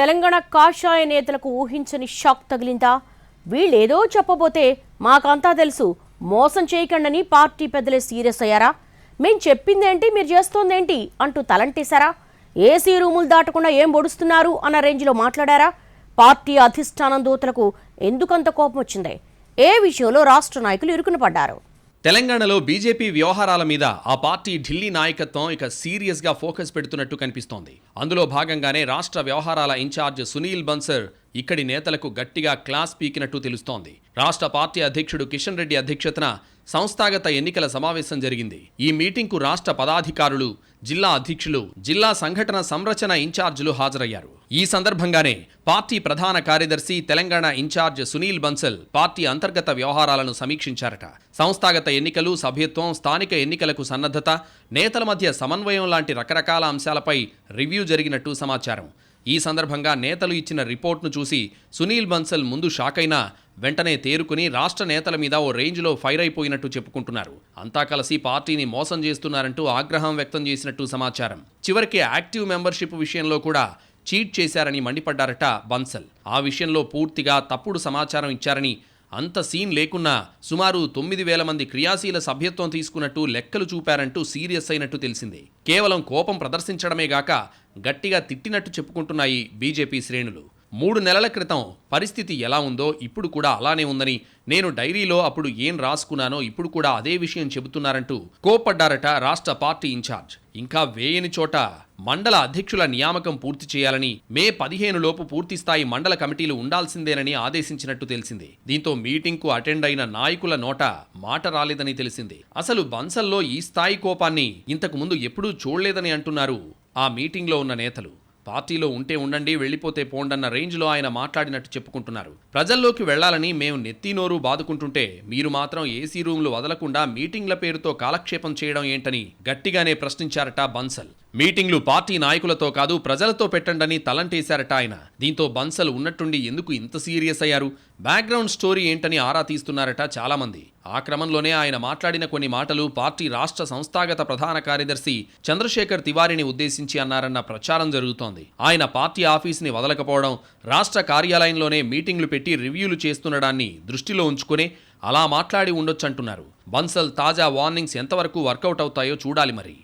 తెలంగాణ కాషాయ నేతలకు ఊహించని షాక్ తగిలిందా? వీళ్ళేదో చెప్పబోతే మాకంతా తెలుసు, మోసం చేయకండని పార్టీ పెద్దలే సీరియస్ అయ్యారా? మేం చెప్పిందేంటి, మీరు చేస్తోందేంటి అంటూ తలంటేశారా? ఏసీ రూములు దాటకుండా ఏం పొడుస్తున్నారు అన్న రేంజ్లో మాట్లాడారా? పార్టీ అధిష్టానం దూతలకు ఎందుకంత కోపం వచ్చింది? ఏ విషయంలో రాష్ట్ర నాయకులు ఇరుకున పడ్డారు? తెలంగాణలో బీజేపీ వ్యవహారాల మీద ఆ పార్టీ ఢిల్లీ నాయకత్వం ఇక సీరియస్గా ఫోకస్ పెడుతున్నట్టు కనిపిస్తోంది. అందులో భాగంగానే రాష్ట్ర వ్యవహారాల ఇన్ఛార్జ్ సునీల్ బన్సల్ ఇక్కడి నేతలకు గట్టిగా క్లాస్ పీకినట్టు తెలుస్తోంది. రాష్ట్ర పార్టీ అధ్యక్షుడు కిషన్ రెడ్డి అధ్యక్షతన సంస్థాగత ఎన్నికల సమావేశం జరిగింది. ఈ మీటింగ్కు రాష్ట్ర పదాధికారులు, జిల్లా అధ్యక్షులు, జిల్లా సంఘటన సంరచన ఇన్ఛార్జీలు హాజరయ్యారు. ఈ సందర్భంగానే పార్టీ ప్రధాన కార్యదర్శి, తెలంగాణ ఇన్ఛార్జ్ సునీల్ బన్సల్ పార్టీ అంతర్గత వ్యవహారాలను సమీక్షించారట. సంస్థాగత ఎన్నికలు, సభ్యత్వం, స్థానిక ఎన్నికలకు సన్నద్ధత, నేతల మధ్య సమన్వయం లాంటి రకరకాల అంశాలపై రివ్యూ జరిగినట్టు సమాచారం. ఈ సందర్భంగా నేతలు ఇచ్చిన రిపోర్ట్ను చూసి సునీల్ బన్సల్ ముందు షాక్ అయినా వెంటనే తేరుకుని రాష్ట్ర నేతల మీద ఓ రేంజ్లో ఫైర్ అయిపోయినట్టు చెప్పుకుంటున్నారు. అంతా కలిసి పార్టీని మోసం చేస్తున్నారంటూ ఆగ్రహం వ్యక్తం చేసినట్టు సమాచారం. చివరికి యాక్టివ్ మెంబర్షిప్ విషయంలో కూడా చీట్ చేశారని మండిపడ్డారట బన్సల్. ఆ విషయంలో పూర్తిగా తప్పుడు సమాచారం ఇచ్చారని, అంత సీన్ లేకున్నా సుమారు 9,000 మంది క్రియాశీల సభ్యత్వం తీసుకున్నట్టు లెక్కలు చూపారంటూ సీరియస్ అయినట్టు తెలిసింది. కేవలం కోపం ప్రదర్శించడమే గాక గట్టిగా తిట్టినట్టు చెప్పుకుంటున్నాయి బీజేపీ శ్రేణులు. 3 నెలల క్రితం పరిస్థితి ఎలా ఉందో ఇప్పుడు కూడా అలానే ఉందని, నేను డైరీలో అప్పుడు ఏం రాసుకున్నానో ఇప్పుడు కూడా అదే విషయం చెబుతున్నారంటూ కోప్పడ్డారట రాష్ట్ర పార్టీ ఇన్ఛార్జ్. ఇంకా వేయని చోట మండల అధ్యక్షుల నియామకం పూర్తి చేయాలని, మే 15 లోపు పూర్తిస్థాయి మండల కమిటీలు ఉండాల్సిందేనని ఆదేశించినట్టు తెలిసింది. దీంతో మీటింగ్కు అటెండ్ అయిన నాయకుల నోట మాట రాలేదని తెలిసింది. అసలు బన్సల్లో ఈ స్థాయి కోపాన్ని ఇంతకు ముందు ఎప్పుడూ చూడలేదని అంటున్నారు ఆ మీటింగ్లో ఉన్న నేతలు. పార్టీలో ఉంటే ఉండండి, వెళ్ళిపోతే పోండన్న రేంజ్లో ఆయన మాట్లాడినట్టు చెప్పుకుంటున్నారు. ప్రజల్లోకి వెళ్లాలని మేము నెత్తినోరు బాదుకుంటుంటే మీరు మాత్రం ఏసీ రూమ్లు వదలకుండా మీటింగ్ల పేరుతో కాలక్షేపం చేయడం ఏంటని గట్టిగానే ప్రశ్నించారట బన్సల్. మీటింగ్లు పార్టీ నాయకులతో కాదు, ప్రజలతో పెట్టండని తలంటేశారట ఆయన. దీంతో బన్సల్ ఉన్నట్టుండి ఎందుకు ఇంత సీరియస్ అయ్యారు, బ్యాక్గ్రౌండ్ స్టోరీ ఏంటని ఆరా తీస్తున్నారట చాలామంది. ఆ క్రమంలోనే ఆయన మాట్లాడిన కొన్ని మాటలు పార్టీ రాష్ట్ర సంస్థాగత ప్రధాన కార్యదర్శి చంద్రశేఖర్ తివారీని ఉద్దేశించి అన్నారన్న ప్రచారం జరుగుతోంది. ఆయన పార్టీ ఆఫీస్ని వదలకపోవడం, రాష్ట్ర కార్యాలయంలోనే మీటింగ్లు పెట్టి రివ్యూలు చేస్తుండడాన్ని దృష్టిలో ఉంచుకునే అలా మాట్లాడి ఉండొచ్చంటున్నారు. బన్సల్ తాజా వార్నింగ్స్ ఎంతవరకు వర్కౌట్ అవుతాయో చూడాలి మరి.